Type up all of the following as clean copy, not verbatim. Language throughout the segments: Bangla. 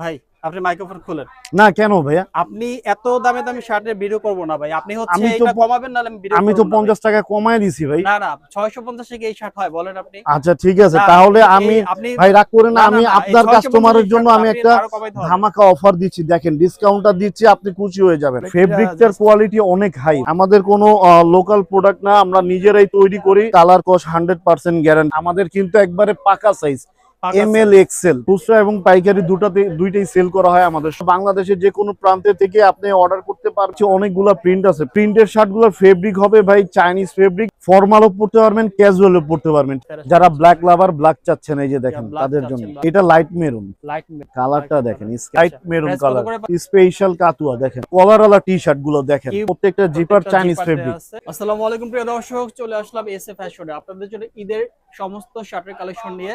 ভাই আপনি মাইক্রোফোন খুলেন। না কেন ভাইয়া? আপনি এত দামে দামি শার্টের ভিডিও করব না ভাই। আপনি হচ্ছে আমি তো এটা কমাবেন নাহলে আমি ভিডিও আমি করব তো না ভাই। 50 টাকা কমায় দিছি ভাই। না 650 টাকা এই শার্ট হয় বলেন আপনি? আচ্ছা ঠিক আছে, না তাহলে এই আমি আপনি ভাই রাগ করে না, আমি এই আপনার 650 কাস্টমারের এই শার্ট জন্য না, আমি আপনি একটা আরো কমাইতে হবে। ধামাকা অফার দিচ্ছি, দেখেন ডিসকাউন্টটা দিচ্ছি, আপনি খুশি হয়ে যাবেন। এটা ফেব্রিকটার জাস্ট কোয়ালিটি অনেক হাই, আমাদের কোনো লোকাল প্রোডাক্ট না, আমরা নিজেরাই তৈরি করি, কালার কস 100% গ্যারান্টি। আমাদের কিন্তু একবারে পাকা সাইজ, পাকা এম এল সাইজ। এক্সেল, খুচরা এবং পাইকারি দুইটাই সেল করা হয় আমাদের। বাংলাদেশের যে কোনো প্রান্তে থেকে আপনি অর্ডার করতে পারছেন। অনেকগুলা প্রিন্ট আছে, প্রিন্টের শার্টগুলোর ফেব্রিক হবে ভাই চাইনিজ ফেব্রিক, ফর্মালও পড়তে পারবেন, ক্যাজুয়ালও পড়তে পারবেন। যারা ব্ল্যাক লাভার, ব্ল্যাক চাচ্ছেন, এই যে দেখেন তাদের জন্য এটা লাইট মেরুন, লাইট কালারটা দেখেন, লাইট মেরুন প্রাইস কত কালার, করে? স্পেশাল কাতুয়া দেখেন, কলারওয়ালা টি শার্ট গুলো দেখেন, প্রত্যেকটা জিপার প্রত্যেকটা চাইনিজ জিপার দেয়া ফেব্রিক। আছে। আসসালামু আলাইকুম প্রিয় দর্শক, চলে আসলাম এসএ ফ্যাশনে আপনাদের জন্য ঈদের সমস্ত শার্টের কালেকশন নিয়ে।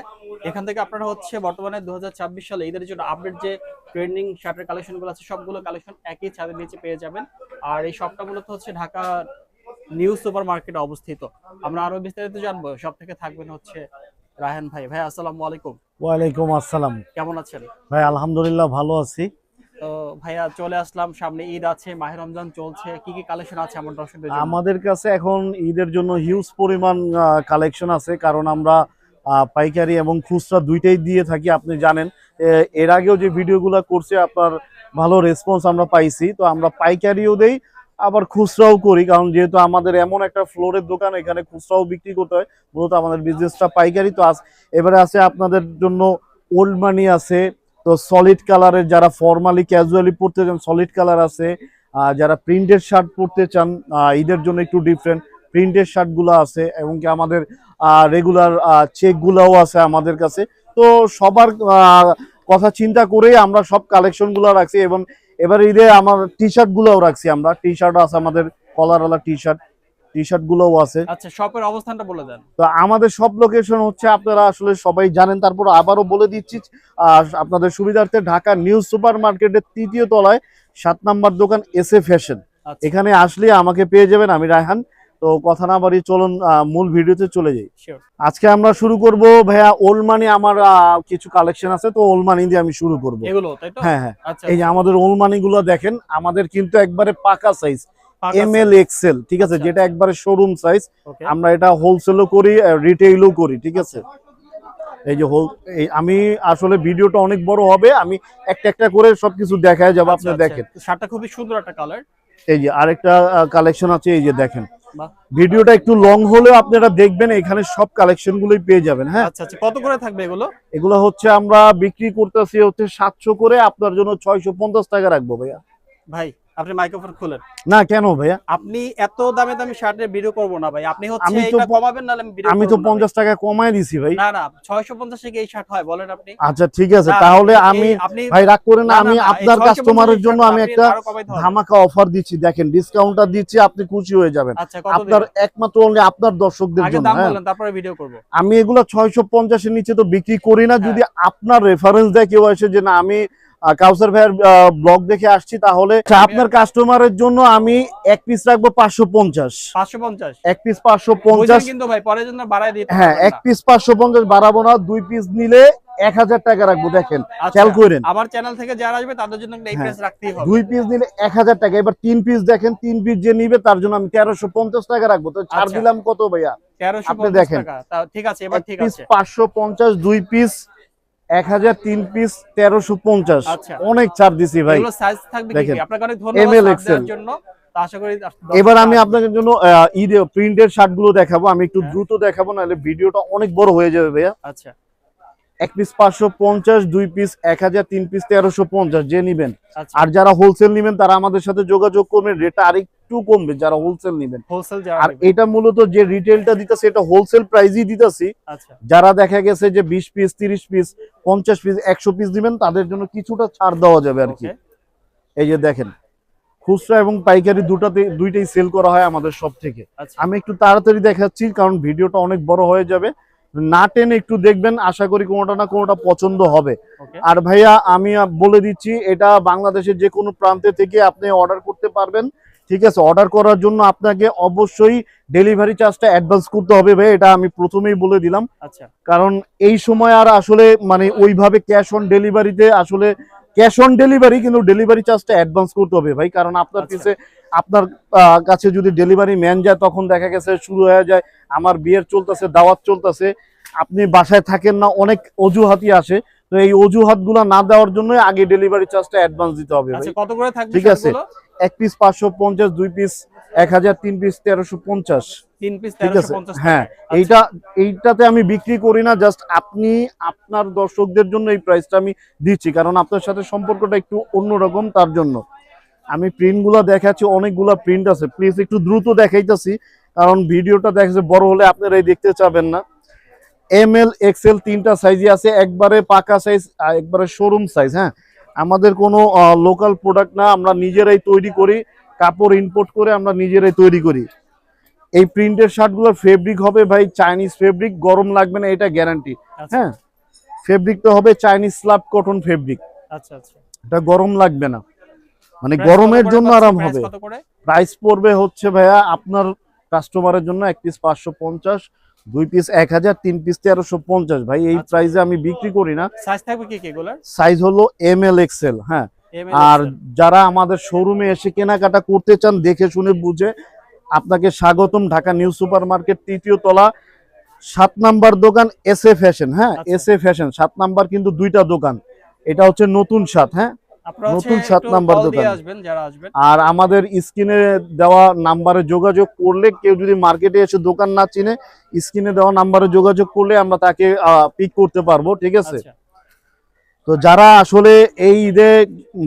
এখান থেকে আপনারা হচ্ছে বর্তমানে 2026 সালে ঈদের জন্য আপডেট যে ট্রেন্ডিং শার্টের কালেকশনগুলো আছে সবগুলো কালেকশন একই ছাদের নিচে পেয়ে যাবেন। আর এই শপটা মূলত হচ্ছে ঢাকা নিউ সুপার মার্কেটে অবস্থিত। আমরা আরো বিস্তারিত জানবো, সব থেকে থাকবেন হচ্ছে রায়হান ভাই। ভাই আসসালামু আলাইকুম। ওয়ালাইকুম আসসালাম। কেমন আছেন? ভাই আলহামদুলিল্লাহ ভালো আছি। তো ভাইয়া চলে আসলাম, সামনে ঈদ আছে, মাহে রমজান চলছে, কি কি কালেকশন আছে আমার দর্শকদের জন্য? আমাদের কাছে এখন ঈদের জন্য হিউজ পরিমাণ কালেকশন আছে, কারণ আমরা পাইকারি এবং খুচরা দুইটাই দিয়ে থাকি, আপনি জানেন। এর আগেও যে ভিডিওগুলো করছে আপনার ভালো রেসপন্স আমরা পাইছি, তো আমরা পাইকারিও দেই আবার খুচরাও করি, কারণ যেহেতু আমাদের এমন একটা ফ্লোরের দোকান, এখানে খুচরাও বিক্রি করতে হয়, মূলত আমাদের বিজনেসটা পাইকারি। তো এবারে আছে আপনাদের জন্য ওল্ড মানি আছে, তো সলিড কালারের, যারা ফর্মালি ক্যাজুয়ালি পড়তে চান সলিড কালার আছে, যারা প্রিন্টেড শার্ট পরতে চান ঈদের জন্য একটু ডিফারেন্ট প্রিন্টেড শার্ট গুলো আছে, এবং কি আমাদের রেগুলার চেক গুলাও আছে আমাদের কাছে। তো সবার কথা চিন্তা করেই আমরা সব কালেকশন গুলো রাখছি, এবং এবার ঈদে আমার টি শার্ট গুলোও রাখছি, আমরা টি শার্টও আছে আমাদের, কলারওয়ালা টি শার্ট গুলোও আছে। আচ্ছা, শপের অবস্থানটা বলে দেন। তো আমাদের সব লোকেশন হচ্ছে, আপনারা আসলে সবাই জানেন, তারপর আবারও বলে দিচ্ছি আপনাদের সুবিধার্থে, ঢাকা নিউ সুপার মার্কেটের 3য় তলায় 7 নাম্বার দোকান এসএ ফ্যাশন। আচ্ছা, এখানে আসলে আমাকে পেয়ে যাবেন, আমি রায়হান। তো কথা না বাড়িয়ে চলুন মূল ভিডিওতে চলে যাই। শিওর। আজকে আমরা শুরু করব ভাইয়া ওল্ড মানি, আমার কিছু কালেকশন আছে, তো ওল্ড মানি দিয়ে আমি শুরু করব। এগুলো তাই তো? হ্যাঁ হ্যাঁ, আচ্ছা, এই যে আমাদের ওল্ড মানি গুলো দেখেন, আমাদের কিন্তু একবারে পাকা সাইজ, পাকা এম এল size। এক্সেল, ঠিক আছে, আচ্ছা, যেটা আচ্ছা। একবারে শোরুম সাইজ। ওকে। আমরা এটা হোলসেলও করি, রিটেইলও করি, ঠিক আছে। এই যে আমি আসলে ভিডিওটা অনেক বড় হবে, আমি একটা একটা করে সবকিছু দেখায় যাবো, আপনি আচ্ছা, আচ্ছা। দেখেন। শার্টটা খুবই সুন্দর একটা কালার। এই যে আরেকটা কালেকশন আছে, এই যে দেখেন। বাহ। ভিডিওটা একটু লং হলেও আপনারা দেখবেন, এখানে সব কালেকশন গুলোই পেয়ে যাবেন। হ্যাঁ, আচ্ছা, আচ্ছা। কত করে থাকবে এগুলো? এগুলো হচ্ছে আমরা বিক্রি করতেছি হচ্ছে 700 করে, আপনার জন্য 650 টাকা রাখবো ভাইয়া। ভাই আপনি মাইক্রোফোন খুলেন। না কেন ভাইয়া? আপনি এত দামে দামি শার্টের ভিডিও করব না ভাই। আপনি হচ্ছে আমি তো এটা কমাবেন নাহলে আমি ভিডিও আমি করব তো না ভাই। 50 টাকা কমায় দিছি ভাই। না 650 টাকা এই শার্ট হয় বলেন আপনি? আচ্ছা ঠিক আছে, না তাহলে এই আমি আপনি ভাই রাগ করে না, না আমি এই আপনার 650 কাস্টমারের জন্য শার্ট আমি আপনি একটা আরো কমাইতে হবে। ধামাকা অফার দিচ্ছি, দেখেন ডিসকাউন্টটা দিচ্ছি, আপনি খুশি হয়ে যাবেন। আচ্ছা, কত আপনার দিবেন? একমাত্র only আপনার দর্শকদের আগে জন্য। দাম হ্যাঁ, বলেন তারপরে ভিডিও করব। আমি এগুলো 650 এর নিচে তো বিক্রি করি না। হ্যাঁ। যদি আপনার রেফারেন্স দেয় কেউ এসে যে না আমি কাউসার ভাইয়ের ব্লগ দেখে আসছি, তাহলে আপনার কাস্টমারের জন্য আমি এক পিস রাখবো 550। 550 এক পিস বুঝছেন 550। কিন্তু ভাই, পরে জন্য বাড়ায় দিতে হ্যাঁ, পারবেন এক না। পিস 550 বাড়াবো না, 2 পিস নিলে 1000 টাকা রাখবো, দেখেন আচ্ছা, খেয়াল করেন। আমার চ্যানেল থেকে যারা আসবে তাদের জন্য এই হ্যাঁ, প্রাইস রাখতেই হবে। 2 পিস নিলে 1000 টাকা। এবার 3 পিস দেখেন, 3 পিস যে নিবে তার জন্য আমি 1350 টাকা রাখবো। তো ছাড় আচ্ছা, দিলাম কত ভাইয়া? আপনি 1350 দেখেন, টাকা। তা ঠিক আছে, এবার এক ঠিক পিস আছে। 550, 2 পিস 1000, 3 পিস 1350। আচ্ছা, অনেক ছাড় দিছি ভাই। এগুলো সাইজ থাকবে কি দেখেন কি? আপনাকে অনেক ধন্যবাদ ML সাথ এক্সেল। দেওয়ার জন্য। তো আশা করি এবার আমি আপনাদের জন্য ঈদে প্রিন্টের শার্ট গুলো দেখাবো, আমি একটু হ্যাঁ। দ্রুত দেখাবো, নাহলে ভিডিওটা অনেক বড় হয়ে যাবে ভাইয়া। আচ্ছা, এক পিস 550, 2 পিস 1000, 3 পিস 1350 যে নিবেন। আচ্ছা। আর যারা হোলসেল নিবেন তারা আমাদের সাথে যোগাযোগ করবেন, রেটটা আরেকটু কমবে যারা হোলসেল নিবেন। হোলসেল যারা আর নেবে। এটা মূলত যে রিটেলটা দিতেছে এটা হোলসেল প্রাইসই দিতেছি। আচ্ছা, যারা দেখা গেছে যে 20 পিস, 30 পিস, 50 পিস, 100 পিস দিবেন, তাদের জন্য কিছুটা ছাড় দেওয়া যাবে আর কি। ওকে। এই যে দেখেন, খুচরা এবং পাইকারি দুইটাই সেল করা হয় আমাদের সব থেকে। আচ্ছা, আমি একটু তাড়াতাড়ি দেখাচ্ছি, কারণ ভিডিওটা অনেক বড় হয়ে যাবে, না টেনে একটু দেখবেন, আশা করি কোনোটা না কোনোটা পছন্দ হবে। ওকে। আর ভাইয়া আমি বলে দিচ্ছি, এটা বাংলাদেশের যে কোনো প্রান্তে থেকে আপনি অর্ডার করতে পারবেন, ঠিক আছে। অর্ডার করার জন্য আপনাকে অবশ্যই ডেলিভারি চার্জটা অ্যাডভান্স করতে হবে ভাই, এটা আমি প্রথমেই বলে দিলাম। আচ্ছা, কারণ এই সময় আর আসলে মানে ওইভাবে ক্যাশ অন ডেলিভারিতে আসলে ক্যাশ অন ডেলিভারি, কিন্তু ডেলিভারি চার্জটা অ্যাডভান্স করতে হবে ভাই, কারণ আপনার আচ্ছা। পিছে আপনার কাছে যদি ডেলিভারি ম্যান যায় তখন দেখা গেছে শুরু হয়ে যায় আমার বিয়ের চলতেছে, দাওয়াত চলতেছে, আপনি বাসায় থাকেন না, অনেক অজুহাতই আসে। তো এই অজুহাতগুলো না দেওয়ার জন্য আগে ডেলিভারি চার্জটা অ্যাডভান্স দিতে হবে ভাই। আচ্ছা, কত করে থাকবে ঠিক আছে, শার্টগুলো? এক পিস 550, 2 পিস 1000, 3 পিস 1350। 3 পিস ঠিক আছে, 1350 হ্যাঁ, টাকা। এইটাতে আমি বিক্রি করি না, জাস্ট আপনি আপনার দর্শকদের জন্য এই প্রাইসটা আমি দিচ্ছি, কারণ আপনার সাথে সম্পর্কটা একটু অন্যরকম, তার জন্য আমি প্রিন্টগুলো দেখাচ্ছি। অনেকগুলা প্রিন্ট আছে, প্লিজ একটু দ্রুত দেখাইতেছি, কারণ ভিডিওটা দেখাচ্ছে বড় হলে আপনারাই দেখতে চাবেন না। ML XL তিনটা সাইজই আছে, একবারে পাকা সাইজ, একবারে শোরুম সাইজ। হ্যাঁ, আমাদের কোনো লোকাল প্রোডাক্ট না, আমরা নিজেরাই তৈরি করি, কাপড় ইম্পোর্ট করে আমরা নিজেরাই তৈরি করি। এই প্রিন্টের শার্টগুলোর ফেব্রিক হবে ভাই চাইনিজ ফেব্রিক, গরম লাগবে না, এটা গ্যারান্টি। আচ্ছা হ্যাঁ, ফেব্রিকটা হবে চাইনিজ স্ল্যাব কটন ফেব্রিক, আচ্ছা আচ্ছা। এটা গরম লাগবে না, মানে প্রাইস গরমের কত করে জন্য পাচ্ছেন? আরাম প্রাইস হবে। কত করে? প্রাইস পড়বে হচ্ছে ভাইয়া আপনার কাস্টমারের জন্য এক পিস 550, 2 পিস 1000, 3 পিস 1350 ভাই। এই আচ্ছা। প্রাইসে আমি বিক্রি করি না। সাইজ থাকবে কি কি এগুলার? সাইজ হলো ML XL। হ্যাঁ, ML আর XL। যারা আমাদের শোরুমে এসে কেনাকাটা করতে চান দেখে শুনে বুঝে, আপনাকে স্বাগতম। ঢাকা নিউ সুপার মার্কেট 3য় তলা 7 নাম্বার দোকান SA ফ্যাশন। হ্যাঁ, আচ্ছা। SA ফ্যাশন 7 নাম্বার, কিন্তু দুইটা দোকান, এটা হচ্ছে নতুন 7। হ্যাঁ, আপনারা হচ্ছে নতুন 7 একটু নাম্বার কল দিয়ে দোকান। আসবেন যারা আসবেন। আর আমাদের স্ক্রিনে দেওয়া নাম্বারে যোগাযোগ করলে, কেউ যদি মার্কেটে এসে দোকান না চিনে, স্ক্রিনে দেওয়া নাম্বারে যোগাযোগ করলে আমরা তাকে পিক করতে পারবো। ঠিক আছে, আচ্ছা তো যারা আসলে এই ঈদে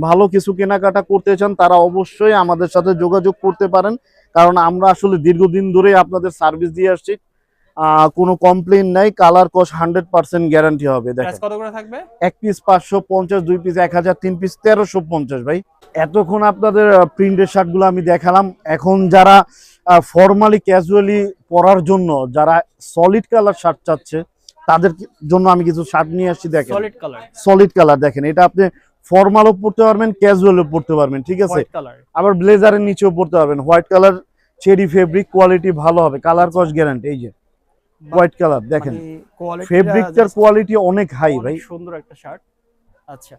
ভালো কিছু কেনাকাটা করতে চান তারা অবশ্যই আমাদের সাথে যোগাযোগ করতে পারেন, কারণ আমরা আসলে দীর্ঘদিন ধরে আপনাদের সার্ভিস দিয়ে আসছি, কোনো কমপ্লেইন নাই। কালার কস 100% গ্যারান্টি হবে। প্রাইস দেখেন, কত করে থাকবে? এক পিস 550, 2 পিস 1000, 3 পিস 1350 ভাই। এতক্ষণ আপনাদের প্রিন্টের শার্টগুলো আমি দেখালাম। এখন যারা ফর্মালি ক্যাজুয়ালি পরার জন্য, যারা সলিড কালার শার্ট চাচ্ছে, তাদের জন্য আমি কিছু শার্ট নিয়ে আসছি। দেখেন, সলিড কালার, সলিড কালার দেখেন, এটা আপনি ফর্মালও পরতে পারবেন, ক্যাজুয়ালও পরতে পারবেন। ঠিক আছে, হোয়াইট কালার। আবার ব্লেজারের নিচেও পরতে পারবেন। White colour, cherry fabric, quality ভালো হবে, কালার কস গ্যারান্টি। এই যে হোয়াইট কালার দেখেন, কোয়ালিটি ফেব্রিকটার কোয়ালিটি অনেক হাই ভাই। সুন্দর একটা শার্ট। আচ্ছা,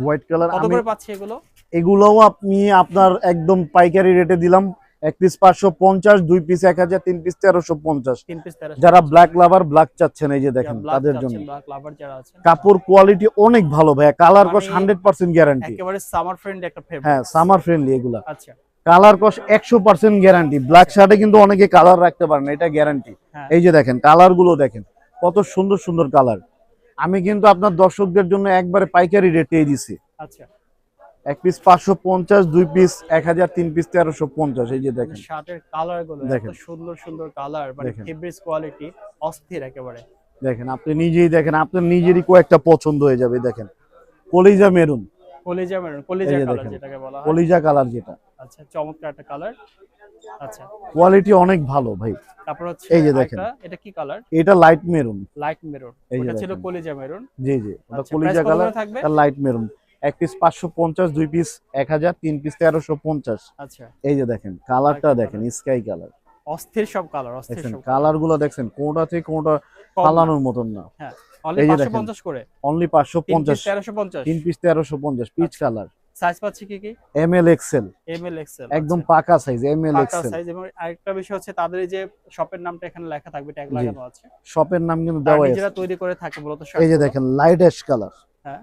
হোয়াইট কালার কত আমি করে পাচ্ছি এগুলো? এগুলোও আপনি আপনার একদম পাইকারি রেটে দিলাম, এক পিস 550, 2 পিস 1000, 3 পিস 1350। 3 পিস 1300। যারা ব্ল্যাক লাভার, ব্ল্যাক চাচ্ছেন, এই যে দেখেন তাদের জন্য ব্ল্যাক লাভার যারা আছেন, কাপড় কোয়ালিটি অনেক ভালো ভাই, কালার কস মানে 100% গ্যারান্টি। একেবারে সামার ফ্রেন্ডলি একটা ফেব্রিক। হ্যাঁ, সামার ফ্রেন্ডলি এগুলা। আচ্ছা, কালার কস 100% গ্যারান্টি। ব্ল্যাক শার্টে কিন্তু অনেকে কালার রাখতে পারে না, এটা গ্যারান্টি। হ্যাঁ। এই যে দেখেন কালার গুলো দেখেন, কত সুন্দর সুন্দর কালার। আমি কিন্তু আপনার দর্শকদের জন্য একবারে পাইকারি রেটে দিছি। আচ্ছা, এক পিস 550, 2 পিস 1000, 3 পিস 1350। এই যে দেখেন, শার্টের কালার গুলো এত দেখেন। সুন্দর সুন্দর কালার, মানে দেখেন। ফেব্রিক কোয়ালিটি অস্থির একেবারে। দেখেন, আপনি নিজেই দেখেন, আপনার নিজেরই কয়েকটা পছন্দ হয়ে যাবে। দেখেন, কলিজা মেরুন, কলিজা মেরুন, এই কলিজা যে কালার দেখেন, যেটাকে বলা হয়। কলিজা কালার যেটা, আচ্ছা, চমৎকার একটা কালার। আচ্ছা, কোয়ালিটি অনেক ভালো ভাই। তারপর হচ্ছে এই যে দেখেন, আরেকটা, এটা কি কালার? এটা লাইট মেরুন। Light maroon. এই যে ওটা ছিল দেখেন। কলিজা মেরুন। জি জি, ওটা আচ্ছা, কলিজা প্রাইস কত কালার, করে থাকবে? আর লাইট মেরুন। এক পিস 550, 2 পিস 1000, 3 পিস 1350। আচ্ছা, এই যে দেখেন কালারটা দেখেন, স্কাই কালার। অস্থির সব কালার, অস্থির দেখেন সব কালার গুলো দেখছেন, কোনটা থেকে কোনটা কম না। ফালানোর মতন না। হ্যাঁ, অনলি এই যে দেখেন, 550 করে। Only 3 piece 550, 1350। 3 পিস 1350, পিচ আচ্ছা। কালার, সাইজ পাচ্ছি কি কি? ML XL, ML XL। একদম পাকা সাইজ ML পাকা XL। সাইজ। এবং আরেকটা বিষয় হচ্ছে তাদের এই যে শপের নামটা এখানে লেখা থাকবে, ট্যাগ জি। লাগানো আছে। শপের নাম কিন্তু তারা দেওয়া নিজেরা আছে। তৈরি করে থাকে মূলত এই যে শার্টগুলো। দেখেন লাইট অ্যাশ কালার, হ্যাঁ,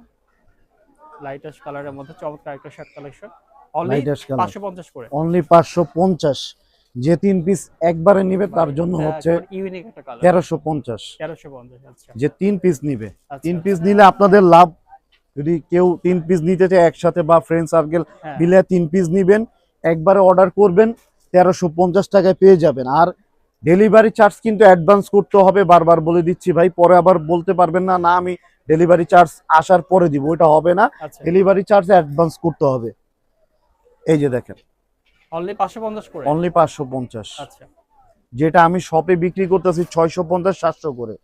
লাইট অ্যাশ কালারের মধ্যে চমৎকার একটা shirt collection. Only light ash colour, 550 করে। অনলি 550। যে 3 পিস একবারে নিবে তার জন্য হচ্ছে ইউনিক একটা কালার। 1350। 1350। আচ্ছা যে 3 পিস নিবে, আচ্ছা, 3 পিস নিলে আপনাদের লাভ। যদি কেউ 3 পিস নিতে চায় একসাথে বা ফ্রেন্ড সার্কেল হ্যাঁ। মিলে 3 পিস নিবেন, একবারে অর্ডার করবেন, 1350 টাকায় পেয়ে যাবেন। আর ডেলিভারি চার্জ কিন্তু অ্যাডভান্স করতে হবে, বারবার বলে দিচ্ছি ভাই, পরে আবার বলতে পারবেন না না আমি ডেলিভারি চার্জ আসার পরে দিব, ওটা হবে না। আচ্ছা, ডেলিভারি চার্জ অ্যাডভান্স করতে হবে। এই যে দেখেন, অনলি 550 করে। অনলি 550। আচ্ছা, যেটা আমি শপে বিক্রি করতেছি 650, 700 করে।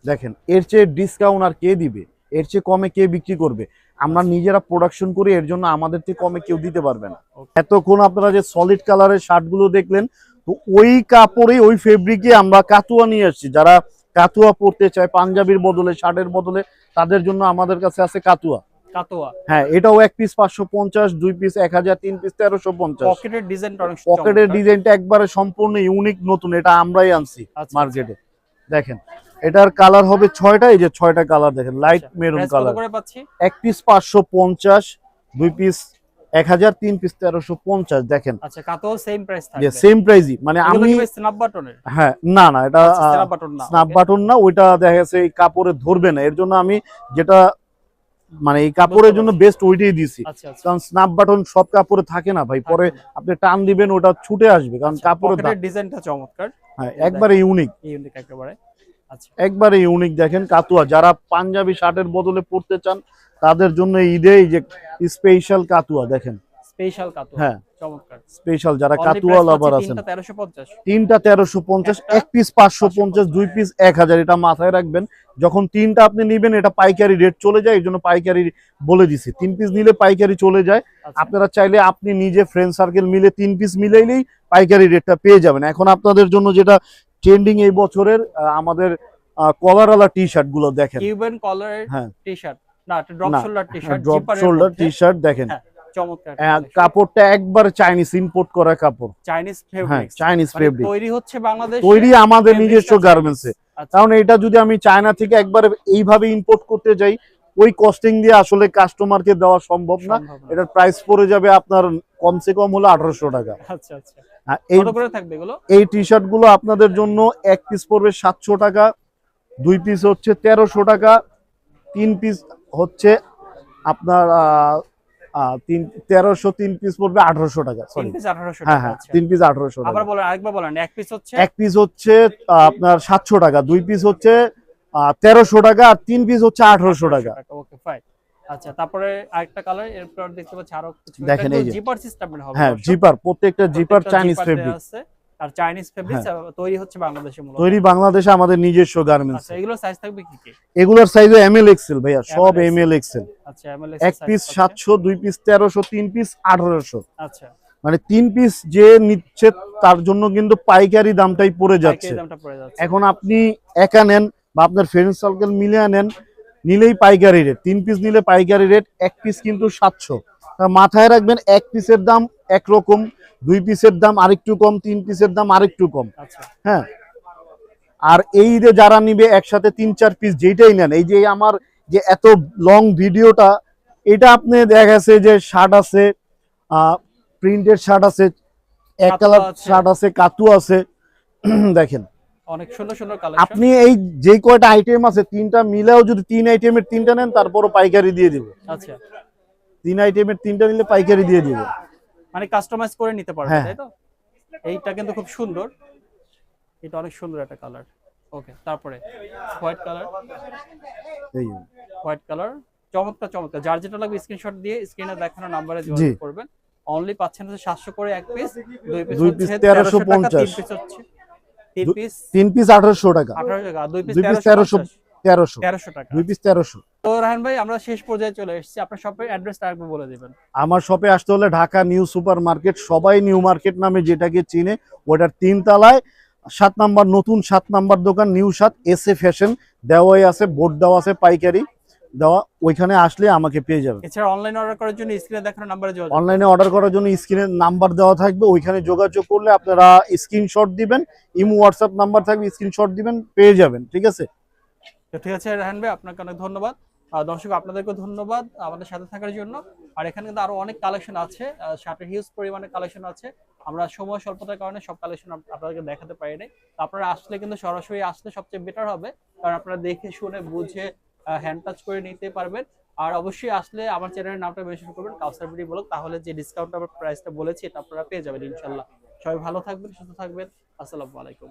দেখেন, এর চেয়ে ডিসকাউন্ট আর কে দিবে? এর চেয়ে কমে কে বিক্রি করবে? আমরা নিজেরা প্রোডাকশন করি, এর জন্য আমাদের থেকে কমে কেউ দিতে পারবে না। এতক্ষণ আপনারা যে সলিড কালারের শার্টগুলো দেখলেন, তো ওই কাপড়ে ওই ফেব্রিকে আমরা কাতুয়া নিয়ে আসছি। যারা কাতুয়া পরতে চায় পাঞ্জাবির বদলে, শার্টের বদলে, তাদের জন্য আমাদের কাছে আছে কাতুয়া। কাতোয়া হ্যাঁ, এটাও এক পিস 550, 2 পিস 1000, 3 পিস 1350। পকেটের ডিজাইনটা অনেক পকেটের চমৎকার। ডিজাইনটা একবারে সম্পূর্ণ ইউনিক, নতুন, এটা আমরাই আনছি আচ্ছা, মার্কেটে। দেখেন এটার কালার হবে 6টা, এই যে 6টা কালার দেখেন, লাইট আচ্ছা। মেরুন প্রাইস কত কালার। করে পাচ্ছি? এক পিস 550, 2 পিস 1000, 3 পিস 1350। দেখেন আচ্ছা, কাতোয়া সেম প্রাইস যে থাকবে। সেম প্রাইসই, মানে এগুলো আমি কি ভাই স্ন্যাপ বাটনের? হ্যাঁ, না না, এটা আচ্ছা, স্ন্যাপ বাটন না। স্ন্যাপ ওকে। বাটন না, ওইটা দেখা গেছে এই কাপড়ে ধরবে না, এর জন্য আমি যেটা মানে এই কাপড়ের জন্য পারছি। বেস্ট ওইটাই দিছি। আচ্ছা, আচ্ছা। কারণ স্ন্যাপ বাটন সব কাপড়ে থাকে না ভাই, পরে থাকে না। আপনি টান দিবেন ওটা ছুটে আসবে, কারণ আচ্ছা, কাপড়ের পকেটের ডিজাইনটা চমৎকার। হ্যাঁ, এই একবারে ইউনিক, ইউনিক একেবারে। আচ্ছা, একবারে ইউনিক। দেখেন কাতুয়া, যারা পাঞ্জাবি শার্টের বদলে পরতে চান তাদের জন্য ঈদে এই যে স্পেশাল কাতুয়া দেখেন। স্পেশাল কাতোয়া। হ্যাঁ, চমৎকার। স্পেশাল যারা অনলি কাতুয়া প্রাইস লাভার পাচ্ছি আছেন। 3টা 1350। তিনটা 1350, একটা এক পিস 550, 2 পিস 1000। এটা মাথায় রাখবেন, যখন তিনটা আপনি নিবেন এটা পাইকারি রেট চলে যায়, এই জন্য পাইকারি বলে দিছি। 3 পিস নিলে পাইকারি চলে যায়। আচ্ছা, আপনারা চাইলে আপনি নিজে ফ্রেন্ড সার্কেল মিলে 3 পিস মিলাইলেই পাইকারি রেটটা পেয়ে যাবেন। এখন আপনাদের জন্য যেটা ট্রেন্ডিং এই বছরের, আমাদের কলারওয়ালা টি শার্ট গুলো দেখেন। কিউবান কলারের হ্যাঁ, টি-শার্ট না, এটা ড্রপ না, শোল্ডার টি-শার্ট, ড্রপ জিপারের শোল্ডার মধ্যে। টি শার্ট দেখেন। হ্যাঁ, চমৎকার কাপড়টা একবার চাইনিজ ইম্পোর্ট করা কাপড়। চাইনিজ হ্যাঁ, ফেব্রিক্স। চাইনিজ মানে ফেব্রিক তৈরি হচ্ছে বাংলাদেশে, তৈরি আমাদের fabrics নিজস্ব টা গার্মেন্টসে। চাইনিজ। আচ্ছা, কারণ এটা যদি আমি চায়না থেকে একবারে এইভাবে ইম্পোর্ট করতে যাই, ওই কস্টিং দিয়ে আসলে কাস্টমারকে দেওয়া সম্ভব না। সম্ভব না। এটার প্রাইস পড়ে যাবে আপনার কমসে কম হলো 1800 টাকা। আচ্ছা, আচ্ছা। এই কত করে থাকবে এগুলো? এই টি শার্ট গুলো আপনাদের জন্য এক পিস পড়বে 700 টাকা, 2 পিস হচ্ছে 1300 টাকা, 3 পিস হচ্ছে আপনার 1300, 3 পিস পড়বে 1800 টাকা। 3 সরি, পিস 1800 হ্যাঁ টাকা। হ্যাঁ, আচ্ছা। 3 পিস 1800 আবার টাকা। বলেন, আরেকবার বলেন। এক পিস হচ্ছে এক পিস হচ্ছে আপনার 700 টাকা, 2 পিস হচ্ছে 1300 টাকা, আর 3 পিস হচ্ছে 1800 টাকা। ওকে, ফাইন। আচ্ছা, তারপরে আরেকটা কালার, এরপর দেখতে পাচ্ছি আরো কিছু। দেখেন এই যে জিপার সিস্টেমের হবে। হ্যাঁ, দর্শক। জিপার, প্রত্যেকটা জিপার প্রত্যেকটা চাইনিজ জিপার ফেব্রিক। দেয়া আছে। আর চাইনিজ ফেব্রিক্স তৈরি হচ্ছে বাংলাদেশে মূলত। তৈরি বাংলাদেশে আমাদের নিজস্ব গার্মেন্টস। আচ্ছা, এগুলোর সাইজ থাকবে কি কি? এগুলোর সাইজ এমএল এক্সেল ভাইয়া, সব ML, এমএল এক্সেল। আচ্ছা, এমএলএস এক পিস 700, 2 পিস 1300, 3 পিস 1800। আচ্ছা, মানে 3 পিস যে নিচ্ছে তার জন্য কিন্তু পাইকারি দামটাই পড়ে যাচ্ছে। পাইকারি দামটা পড়ে যাচ্ছে। এখন আপনি একা নেন বা আপনার ফ্রেন্ড সার্কেল মিলে নেন, নিলেই পাইকারি রেট। 3 পিস নিলে পাইকারি রেট, এক পিস কিন্তু 700। মাথায় রাখবেন, এক পিসের দাম একরকম, 2 পিসের দাম আরেকটু কম, 3 পিসের দাম আরেকটু কম। আচ্ছা, হ্যাঁ, আর এই ঈদে যারা নিবে একসাথে 3-4 পিস যেটাই নেন, এই যে আমার যে এত লং ভিডিওটা, এটা আপনি দেখা গেছে যে শার্ট আছে, প্রিন্টেড শার্ট আছে, এক কাতুয়া কালার আছে। শার্ট আছে, কাতু আছে। দেখেন অনেক সুন্দর সুন্দর কালেকশন। আপনি এই যে কয়টা আইটেম আছে, তিনটা মিলেও যদি 3 আইটেমের 3টা নেন, তারপরও পাইকারি দিয়ে দিব। আচ্ছা, 3 আইটেমের 3টা নিলে পাইকারি দিয়ে দিব। মানে কাস্টমাইজ করে নিতে পারবে, হ্যাঁ। তাই তো? এইটা কিন্তু খুব সুন্দর, এটা অনেক সুন্দর একটা কালার। ওকে, তারপরে হোয়াইট কালার। এই হোয়াইট কালার চমৎকার চমৎকার। যার যেটা লাগবে স্ক্রিনশট দিয়ে স্ক্রিনে দেখানো নাম্বারে যোগাযোগ করবেন। অনলি পাচ্ছেন হচ্ছে 700 করে এক পিস, 2 পিস দুই হচ্ছে পিস 1350, 1350, 3 পিস হচ্ছে 3 পিস 3 পিস 1800 টাকা, 1800 টাকা, 2 পিস 2 পিস 1350, 1300, টাকা। 2 পিস 1300। তো রাহান ভাই, আমরা শেষ পর্যায়ে চলে এসেছি। আপনার শপের অ্যাড্রেসটা একবার বলে দিবেন। আমার শপে আসতে হলে ঢাকা নিউ সুপার মার্কেট, সবাই নিউ মার্কেট নামে যেটাকে চিনে, ওটার 3 তলায় 7 নাম্বার, নতুন 7 নাম্বার দোকান নিউ 7 এসএ ফ্যাশন দেওয়াই আছে, বোর্ড দেওয়া আছে পাইকারি দেওয়া, ওইখানে আসলে আমাকে পেয়ে যাবেন। এছাড়া অনলাইন অর্ডার করার জন্য স্ক্রিনে দেখানো নাম্বারে যোগাযোগ করুন। অনলাইনে অর্ডার করার জন্য স্ক্রিনে নাম্বার দেওয়া থাকবে, ওইখানে যোগাযোগ করলে আপনারা স্ক্রিনশট দিবেন, ইমো হোয়াটসঅ্যাপ নাম্বার থাকবে, স্ক্রিনশট দিবেন, পেয়ে যাবেন। ঠিক আছে, তো ঠিক আছে রাহান ভাই, আপনাকে অনেক ধন্যবাদ। দর্শক আপনাদেরকে ধন্যবাদ আমাদের সাথে থাকার জন্য। আর এখানে কিন্তু আরো অনেক কালেকশন আছে, শার্টের হিউজ পরিমাণে কালেকশন আছে। আমরা সময় স্বল্পতার কারণে সব কালেকশন আপনাদেরকে দেখাতে পারি নাই। তো আপনারা আসলে কিন্তু সরাসরি আসলে সবচেয়ে বেটার হবে, কারণ আপনারা দেখে শুনে বুঝে হ্যান্ড টাচ করে নিতে পারবেন। আর অবশ্যই আসলে আমার চ্যানেলের নামটা মেনশন করবেন, কাউসার বিডি ব্লগ, তাহলে যে ডিসকাউন্ট প্রাইসটা বলেছি এটা আপনারা পেয়ে যাবেন ইনশাল্লাহ। সবাই ভালো থাকবেন, সুস্থ থাকবেন। আসসালামু আলাইকুম।